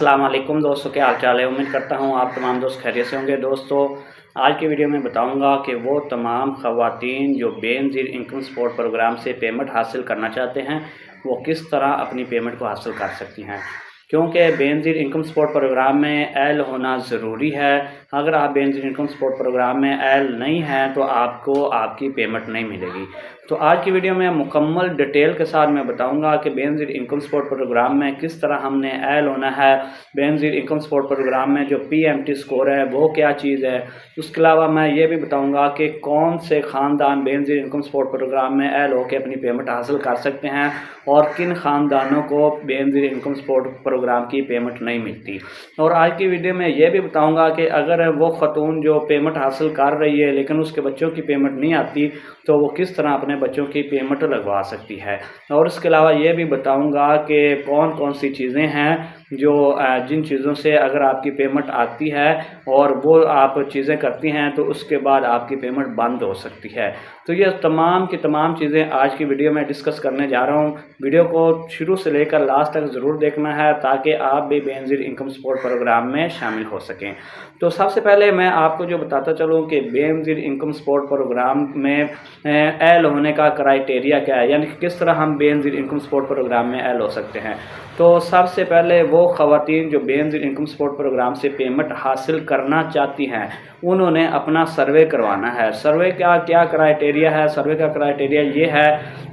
अस्सलाम वालेकुम दोस्तों, क्या हाल चाल है। उम्मीद करता हूँ आप तमाम दोस्त खैरियत से होंगे। दोस्तों, आज की वीडियो में बताऊंगा कि वो तमाम ख़वातीन जो बेनज़ीर इनकम सपोर्ट प्रोग्राम से पेमेंट हासिल करना चाहते हैं वो किस तरह अपनी पेमेंट को हासिल कर सकती हैं, क्योंकि बेनज़ीर इनकम सपोर्ट प्रोग्राम में एल होना ज़रूरी है। अगर आप बेनज़ीर इनकम सपोर्ट प्रोग्राम में एल नहीं हैं तो आपको आपकी पेमेंट नहीं मिलेगी। तो आज की वीडियो में मुकम्मल डिटेल के साथ मैं बताऊंगा कि बेनज़ीर इनकम सपोर्ट प्रोग्राम में किस तरह हमने एल होना है, बेनज़ीर इनकम सपोर्ट प्रोग्राम में जो PMT स्कोर है वो क्या चीज़ है। उसके अलावा मैं ये भी बताऊंगा कि कौन से ख़ानदान बेनज़ीर इनकम सपोर्ट प्रोग्राम में एल होकर अपनी पेमेंट हासिल कर सकते हैं और किन ख़ानदानों को बेनज़ीर इनकम सपोर्ट प्रोग्राम की पेमेंट नहीं मिलती। और आज की वीडियो में ये भी बताऊंगा कि अगर वो ख़तून जो पेमेंट हासिल कर रही है लेकिन उसके बच्चों की पेमेंट नहीं आती तो वो किस तरह अपने बच्चों की पेमेंट लगवा सकती है। और इसके अलावा ये भी बताऊंगा कि कौन कौन सी चीज़ें हैं जो जिन चीज़ों से अगर आपकी पेमेंट आती है और वो आप चीज़ें करती हैं तो उसके बाद आपकी पेमेंट बंद हो सकती है। तो ये तमाम की तमाम चीज़ें आज की वीडियो में डिस्कस करने जा रहा हूँ। वीडियो को शुरू से लेकर लास्ट तक ज़रूर देखना है ताकि आप भी बेनज़ीर इनकम सपोर्ट प्रोग्राम में शामिल हो सकें। तो सबसे पहले मैं आपको जो बताता चलूँ कि बेनज़ीर इनकम सपोर्ट प्रोग्राम में एल होने का क्राइटेरिया क्या है, यानी कि किस तरह हम बेनज़ीर इनकम सपोर्ट प्रोग्राम में एल हो सकते हैं। तो सबसे पहले वो ख़वातीन जो बेनज़ीर इनकम सपोर्ट प्रोग्राम से पेमेंट हासिल करना चाहती हैं उन्होंने अपना सर्वे करवाना है। सर्वे का क्या क्राइटेरिया है? सर्वे का क्राइटेरिया ये है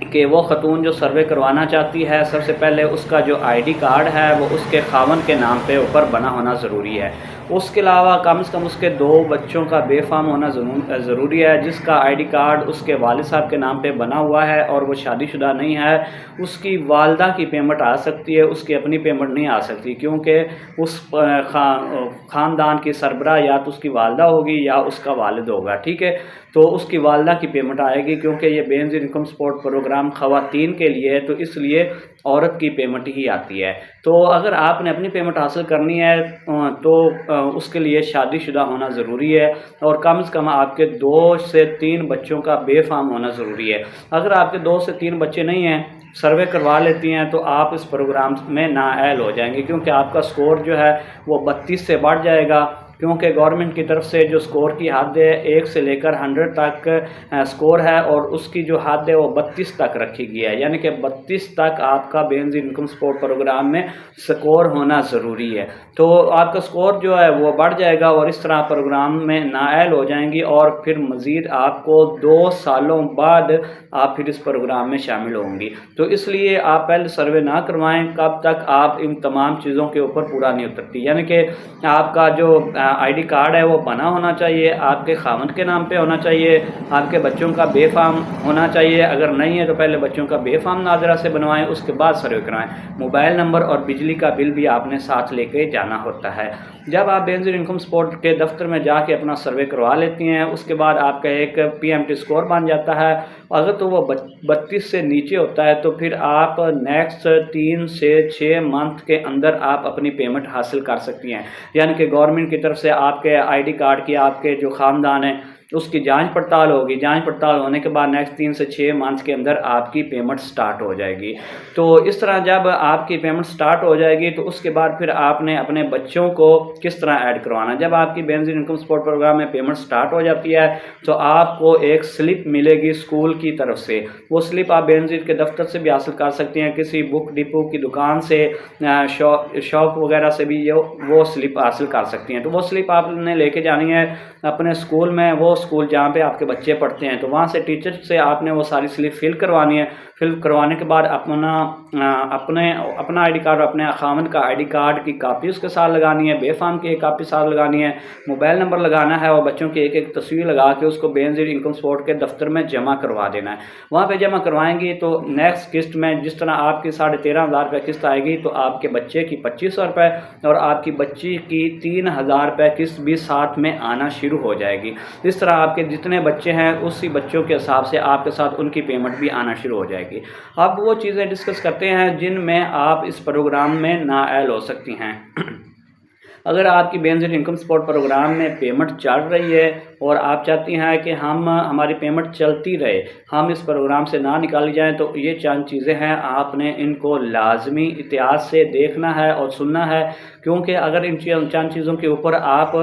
कि वो ख़तून जो सर्वे करवाना चाहती है सबसे पहले उसका जो ID कार्ड है वो उसके खावन के नाम पे ऊपर बना होना ज़रूरी है। उसके अलावा कम से कम उसके 2 बच्चों का बेफाम होना ज़रूरी है। जिसका ID कार्ड उसके वालिद साहब के नाम पे बना हुआ है और वो शादीशुदा नहीं है, उसकी वालदा की पेमेंट आ सकती है, उसकी अपनी पेमेंट नहीं आ सकती, क्योंकि उस ख़ानदान की सरबरा या तो उसकी वालदा होगी या उसका वालिद होगा। ठीक है, तो उसकी वालदा की पेमेंट आएगी क्योंकि ये बेनज़ीर इनकम सपोर्ट प्रोग्राम ख़वातीन के लिए है, तो इसलिए औरत की पेमेंट ही आती है। तो अगर आपने अपनी पेमेंट हासिल करनी है तो उसके लिए शादीशुदा होना ज़रूरी है और कम से कम आपके 2 से 3 बच्चों का बेफाम होना ज़रूरी है। अगर आपके 2 से 3 बच्चे नहीं हैं, सर्वे करवा लेती हैं, तो आप इस प्रोग्राम में नाअहल हो जाएंगे, क्योंकि आपका स्कोर जो है वो 32 से बढ़ जाएगा। क्योंकि गवर्नमेंट की तरफ से जो स्कोर की हद है 1 से लेकर 100 तक स्कोर है और उसकी जो हद है वो 32 तक रखी गई है, यानी कि 32 तक आपका बेनज़ीर इनकम सपोर्ट प्रोग्राम में स्कोर होना ज़रूरी है। तो आपका स्कोर जो है वो बढ़ जाएगा और इस तरह प्रोग्राम में नाअहल हो जाएंगी और फिर मज़ीद आपको 2 सालों बाद आप फिर इस प्रोग्राम में शामिल होंगी। तो इसलिए आप पहले सर्वे ना करवाएं कब तक आप इन तमाम चीज़ों के ऊपर पूरा नहीं उतरती, यानी कि आपका जो ID कार्ड है वो बना होना चाहिए, आपके खावन के नाम पे होना चाहिए, आपके बच्चों का बेफाम होना चाहिए। अगर नहीं है तो पहले बच्चों का बेफाम नादरा से बनवाएं, उसके बाद सर्वे कराएं। मोबाइल नंबर और बिजली का बिल भी आपने साथ लेके जाना होता है। जब आप बेनज़ीर इनकम सपोर्ट के दफ्तर में जाके अपना सर्वे करवा लेती हैं उसके बाद आपका एक PMT स्कोर बन जाता है। अगर तो वो 32 से नीचे होता है तो फिर आप नेक्स्ट 3 से 6 मंथ के अंदर आप अपनी पेमेंट हासिल कर सकती हैं, यानी कि गवर्नमेंट की तरफ से आपके ID कार्ड की आपके जो ख़ानदान है उसकी जांच पड़ताल होगी। जांच पड़ताल होने के बाद नेक्स्ट 3 से 6 मंथ के अंदर आपकी पेमेंट स्टार्ट हो जाएगी। तो इस तरह जब आपकी पेमेंट स्टार्ट हो जाएगी तो उसके बाद फिर आपने अपने बच्चों को किस तरह ऐड करवाना। जब आपकी बेनज़ीर इनकम सपोर्ट प्रोग्राम में पेमेंट स्टार्ट हो जाती है तो आपको एक स्लिप मिलेगी स्कूल की तरफ से। वो स्लिप आप बेनज़ीर के दफ्तर से भी हासिल कर सकती हैं, किसी बुक डिपो की दुकान से, शॉप वगैरह से भी वो स्लिप हासिल कर सकती हैं। तो वो स्लिप आपने लेके जानी है अपने स्कूल में, वो स्कूल जहाँ पे आपके बच्चे पढ़ते हैं, तो वहाँ से टीचर से आपने वो सारी स्लिप फिल करवानी है। फिल करवाने के बाद अपना ID कार्ड, अपने खामन का ID कार्ड की कापी उसके साथ लगानी है, बेफाम की एक कापी साथ लगानी है, मोबाइल नंबर लगाना है और बच्चों की एक एक तस्वीर लगा के उसको बेनज़ीर इनकम सपोर्ट के दफ्तर में जमा करवा देना है। वहाँ पे जमा करवाएंगी तो नेक्स्ट किस्त में जिस तरह आपकी 13,500 रुपये किस्त आएगी तो आपके बच्चे की 2,500 रुपये और आपकी बच्ची की 3,000 रुपये किस्त भी साथ में आना शुरू हो जाएगी। इस तरह आपके जितने बच्चे हैं उसी बच्चों के हिसाब से आपके साथ उनकी पेमेंट भी आना शुरू हो जाएगी। अब वो चीज़ें डिस्कस करते हैं जिनमें आप इस प्रोग्राम में नाअहल हो सकती हैं। अगर आपकी बेनज़ीर इनकम सपोर्ट प्रोग्राम में पेमेंट चल रही है और आप चाहती हैं कि हमारी पेमेंट चलती रहे, हम इस प्रोग्राम से ना निकाली जाएं, तो ये चंद चीज़ें हैं, आपने इनको लाजमी एहतियात से देखना है और सुनना है, क्योंकि अगर इन चंद चीज़ों के ऊपर आप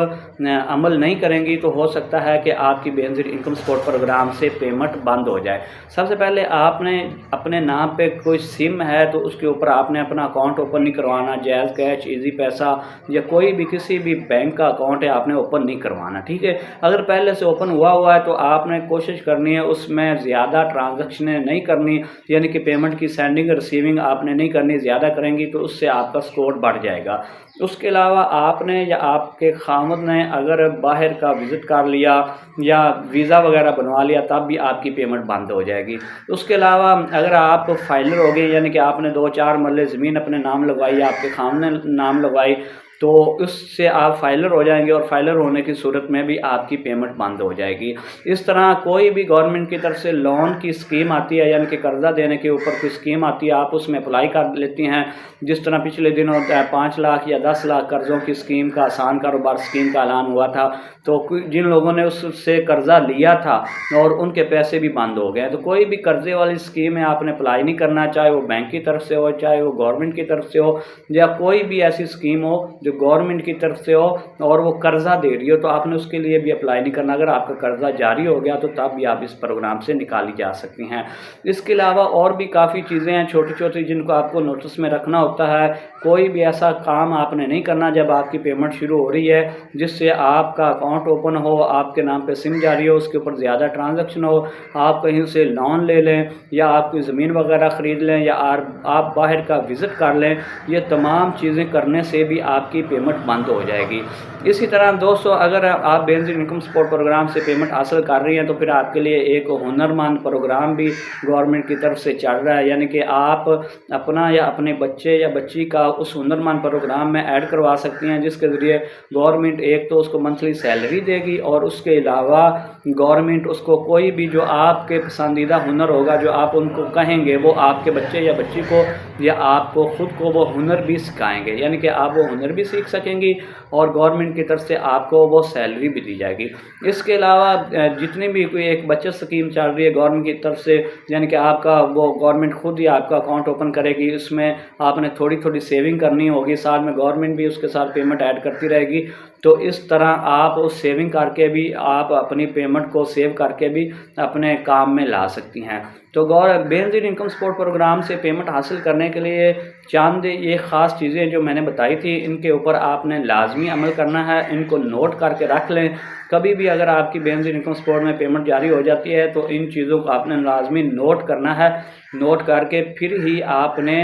अमल नहीं करेंगी तो हो सकता है कि आपकी बेनज़ीर इनकम सपोर्ट प्रोग्राम से पेमेंट बंद हो जाए। सबसे पहले आपने अपने नाम पे कोई सिम है तो उसके ऊपर आपने अपना अकाउंट ओपन नहीं करवाना। जैज़ कैश, इजी पैसा या कोई भी किसी भी बैंक का अकाउंट है आपने ओपन नहीं करवाना, ठीक है। अगर पहले से ओपन हुआ है तो आपने कोशिश करनी है उसमें ज़्यादा ट्रांजैक्शनें नहीं करनी, यानी कि पेमेंट की सेंडिंग रिसीविंग आपने नहीं करनी। ज़्यादा करेंगी तो उससे आपका स्कोर बढ़ जाएगा। उसके अलावा आपने या आपके खामद ने अगर बाहर का विज़िट कर लिया या वीज़ा वगैरह बनवा लिया तब भी आपकी पेमेंट बंद हो जाएगी। उसके अलावा अगर आप फाइलर हो गए, यानी कि आपने 2-4 मरले ज़मीन अपने नाम लगवाई, आपके खामद ने नाम लगवाई, तो उससे आप फाइलर हो जाएंगे और फाइलर होने की सूरत में भी आपकी पेमेंट बंद हो जाएगी। इस तरह कोई भी गवर्नमेंट की तरफ से लोन की स्कीम आती है, यानी कि कर्ज़ा देने के ऊपर कोई स्कीम आती है, आप उसमें अप्लाई कर लेती हैं। जिस तरह पिछले दिनों 5 लाख या 10 लाख कर्ज़ों की स्कीम का, आसान कारोबार स्कीम का ऐलान हुआ था, तो जिन लोगों ने उससे कर्ज़ा लिया था और उनके पैसे भी बंद हो गए। तो कोई भी कर्ज़े वाली स्कीम में आपने अप्लाई नहीं करना, चाहे वो बैंक की तरफ से हो, चाहे वो गवर्नमेंट की तरफ से हो, या कोई भी ऐसी स्कीम हो जो गवर्नमेंट की तरफ से हो और वो कर्ज़ा दे रही हो, तो आपने उसके लिए भी अप्लाई नहीं करना। अगर आपका कर्ज़ा जारी हो गया तो तब भी आप इस प्रोग्राम से निकाली जा सकती हैं। इसके अलावा और भी काफ़ी चीज़ें हैं छोटी छोटी जिनको आपको नोटिस में रखना होता है। कोई भी ऐसा काम आपने नहीं करना जब आपकी पेमेंट शुरू हो रही है जिससे आपका अकाउंट ओपन हो, आपके नाम पे सिम जारी हो, उसके ऊपर ज़्यादा ट्रांजैक्शन हो, आप कहीं से लोन ले लें या आप कोई ज़मीन वगैरह ख़रीद लें या आप बाहर का विज़िट कर लें। ये तमाम चीज़ें करने से भी आपकी पेमेंट बंद हो जाएगी। इसी तरह दोस्तों, अगर आप बेनज़ीर इनकम सपोर्ट प्रोग्राम से पेमेंट हासिल कर रही हैं तो फिर आपके लिए एक हुनरमंद प्रोग्राम भी गवर्नमेंट की तरफ से चल रहा है, यानी कि आप अपना या अपने बच्चे या बच्ची का उस हुनरमंद प्रोग्राम में ऐड करवा सकती हैं, जिसके ज़रिए गवर्नमेंट एक तो उसको मंथली सैलरी देगी और उसके अलावा गवर्नमेंट उसको कोई भी जो आपके पसंदीदा हुनर होगा, जो आप उनको कहेंगे, वो आपके बच्चे या बच्ची को या आपको ख़ुद को वो हुनर भी सिखाएंगे, यानी कि आप वो हुनर भी सीख सकेंगी और गवर्नमेंट की तरफ से आपको वो सैलरी भी दी जाएगी। इसके अलावा जितनी भी कोई एक बचत स्कीम चल रही है गवर्नमेंट की तरफ से, यानी कि आपका वो गवर्नमेंट खुद ही आपका अकाउंट ओपन करेगी, उसमें आपने थोड़ी थोड़ी सेविंग करनी होगी, साथ में गवर्नमेंट भी उसके साथ पेमेंट ऐड करती रहेगी। तो इस तरह आप उस सेविंग करके भी आप अपनी पेमेंट को सेव करके भी अपने काम में ला सकती हैं। तो बेनज़ीर इनकम सपोर्ट प्रोग्राम से पेमेंट हासिल करने के लिए चंद ये ख़ास चीज़ें जो मैंने बताई थी, इनके ऊपर आपने लाजमी अमल करना है, इनको नोट करके रख लें। कभी भी अगर आपकी बेनज़ीर इनकम सपोर्ट में पेमेंट जारी हो जाती है तो इन चीज़ों को आपने लाजमी नोट करना है। नोट करके फिर ही आपने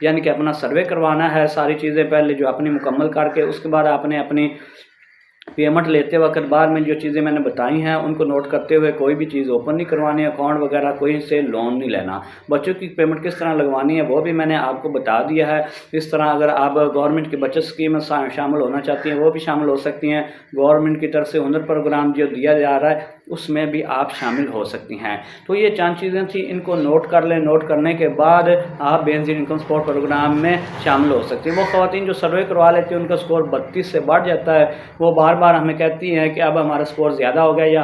यानी कि अपना सर्वे करवाना है। सारी चीज़ें पहले जो अपनी मुकम्मल करके उसके बाद आपने अपनी पेमेंट लेते वक्त बाद में जो चीज़ें मैंने बताई हैं उनको नोट करते हुए कोई भी चीज़ ओपन नहीं करवानी, अकाउंट वगैरह कोई से लोन नहीं लेना। बच्चों की पेमेंट किस तरह लगवानी है वो भी मैंने आपको बता दिया है। इस तरह अगर आप गवर्नमेंट की बचत स्कीम में शामिल होना चाहती हैं वो भी शामिल हो सकती हैं। गवर्नमेंट की तरफ से हुनर प्रोग्राम जो दिया जा रहा है उसमें भी आप शामिल हो सकती हैं। तो ये चंद चीज़ें थी, इनको नोट कर लें। नोट करने के बाद आप बेनज़ीर इनकम सपोर्ट प्रोग्राम में शामिल हो सकती हैं। वो ख़वातीन जो सर्वे करवा लेती हैं उनका स्कोर 32 से बढ़ जाता है, वो बार बार हमें कहती हैं कि अब हमारा स्कोर ज़्यादा हो गया या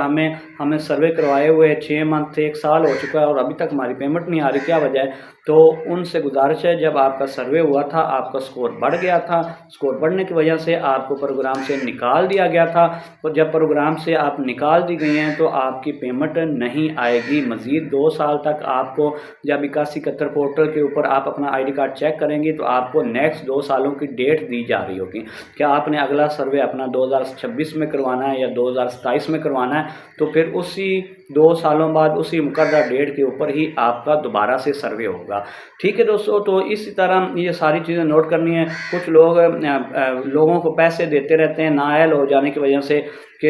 हमें सर्वे करवाए हुए 6 मंथ से 1 साल हो चुका है और अभी तक हमारी पेमेंट नहीं आ रही, क्या वजह है। तो उनसे गुजारिश है, जब आपका सर्वे हुआ था आपका स्कोर बढ़ गया था, स्कोर बढ़ने की वजह से आपको प्रोग्राम से निकाल दिया गया था, और जब प्रोग्राम से आप निकाल दी गई हैं तो आपकी पेमेंट नहीं आएगी। मज़ीद 2 साल तक आपको, जब 8171 पोर्टल के ऊपर आप अपना ID कार्ड चेक करेंगी तो आपको नेक्स्ट 2 सालों की डेट दी जा रही होगी। क्या आपने अगला सर्वे अपना 2026 में करवाना है या 2027 में करवाना है, तो फिर उसी 2 सालों बाद उसी मुकर्रर डेट के ऊपर ही आपका दोबारा से सर्वे होगा। ठीक है दोस्तों, तो इसी तरह ये सारी चीज़ें नोट करनी है। कुछ लोगों को पैसे देते रहते हैं, नाअहल हो जाने की वजह से कि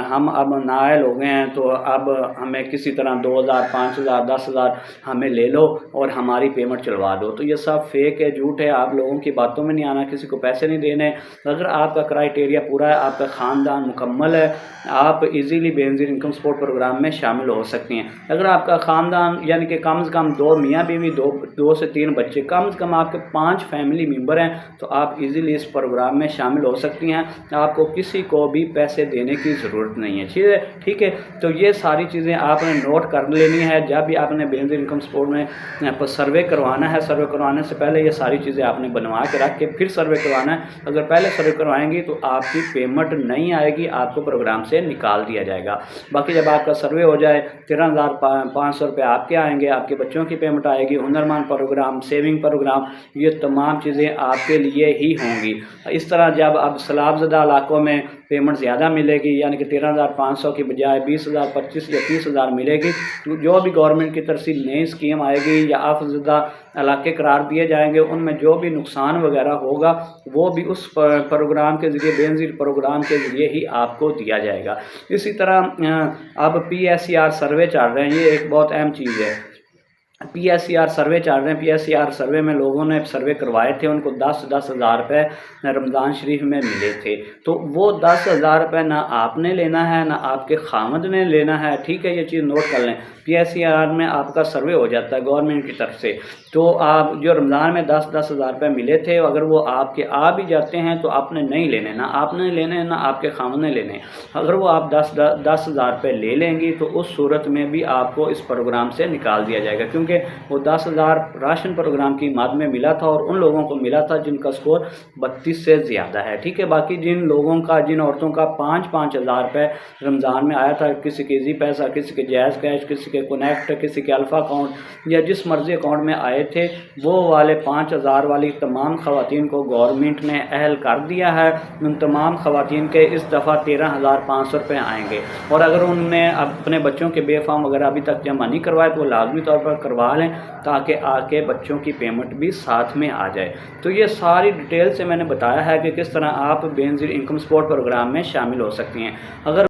हम अब नाअहल हो गए हैं तो अब हमें किसी तरह 2000, 5000, 10,000 हमें ले लो और हमारी पेमेंट चलवा दो। तो ये सब फेक है, झूठ है। आप लोगों की बातों में नहीं आना, किसी को पैसे नहीं देने। अगर आपका क्राइटेरिया पूरा है, आपका ख़ानदान मुकम्मल है, आप easily Benazir income support program में शामिल हो सकती हैं। अगर आपका ख़ानदान यानी कि कम से कम 2 मियाँ बीवी, 2 से 3 बच्चे, कम से कम आपके 5 फैमिली मेम्बर हैं, तो आप इजीली इस प्रोग्राम में शामिल हो सकती हैं। आपको किसी को भी पैसे देने की ज़रूरत नहीं है। ठीक है। तो ये सारी चीज़ें आपने नोट कर लेनी है जब भी आपने बेनज़ीर इनकम सपोर्ट में सर्वे करवाना है। सर्वे करवाने से पहले ये सारी चीज़ें आपने बनवा के रख के फिर सर्वे करवाना है। अगर पहले सर्वे करवाएंगी तो आपकी पेमेंट नहीं आएगी, आपको प्रोग्राम से निकाल दिया जाएगा। बाकी जब आपका सर्वे हो जाए 13,500 रुपये आपके आएंगे, आपके बच्चों की पेमेंट आएगी, हुनरमंद प्रोग्राम, सेविंग प्रोग्राम, ये तमाम चीज़ें आपके लिए ही होंगी। इस तरह जब अब सैलाबज़दा इलाकों में पेमेंट ज़्यादा मिलेगी, यानी कि 13,500 की बजाय 20,000, 25 या 30,000 मिलेगी, जो भी गवर्नमेंट की तरफ से नई स्कीम आएगी या आफज़दा इलाके करार दिए जाएंगे, उनमें जो भी नुकसान वगैरह होगा वो भी उस प्रोग्राम के ज़रिए, बेनज़ीर प्रोग्राम के ज़रिए ही आपको दिया जाएगा। इसी तरह अब PSER सर्वे चल रहे हैं, ये एक बहुत अहम चीज़ है। PSER सर्वे चल रहे हैं। PSER सर्वे में लोगों ने सर्वे करवाए थे, उनको 10-10 हज़ार रुपये रमज़ान शरीफ में मिले थे। तो वो 10 हज़ार रुपये ना आपने लेना है ना आपके खामद ने लेना है। ठीक है, ये चीज़ नोट कर लें। PSER में आपका सर्वे हो जाता है गवर्नमेंट की तरफ से, तो आप जो रमज़ान में 10-10 हज़ार रुपये मिले थे, अगर वो आपके आ भी जाते हैं तो आपने नहीं लेने, ना आपने लेने ना आपके खामद ने लेने। अगर वो आप 10 हज़ार रुपये ले लेंगी तो उस सूरत में भी आपको इस प्रोग्राम से निकाल दिया जाएगा, क्योंकि वो 10,000 राशन प्रोग्राम की मद में मिला था और उन लोगों को मिला था जिनका स्कोर 32 से ज़्यादा है। ठीक है। बाकी जिन लोगों का, जिन औरतों का 5-5 हज़ार रुपये रमज़ान में आया था, किसी के ईजी पैसा, किसी के जायज़ कैश, किसी के कनेक्ट, किसी के अल्फ़ा अकाउंट या जिस मर्जी अकाउंट में आए थे, वो वाले 5,000 वाली तमाम ख़वातीन को गवर्नमेंट ने अहल कर दिया है। उन तमाम ख़वातीन के इस दफ़ा 13,500 रुपये आएंगे। और अगर उनने अपने बच्चों के बे फॉर्म वगैरह अभी तक जमा नहीं करवाए तो वो लाजमी तौर पर करवा लें, ताकि आके बच्चों की पेमेंट भी साथ में आ जाए। तो ये सारी डिटेल से मैंने बताया है कि किस तरह आप बेनज़ीर इनकम सपोर्ट प्रोग्राम में शामिल हो सकती हैं। अगर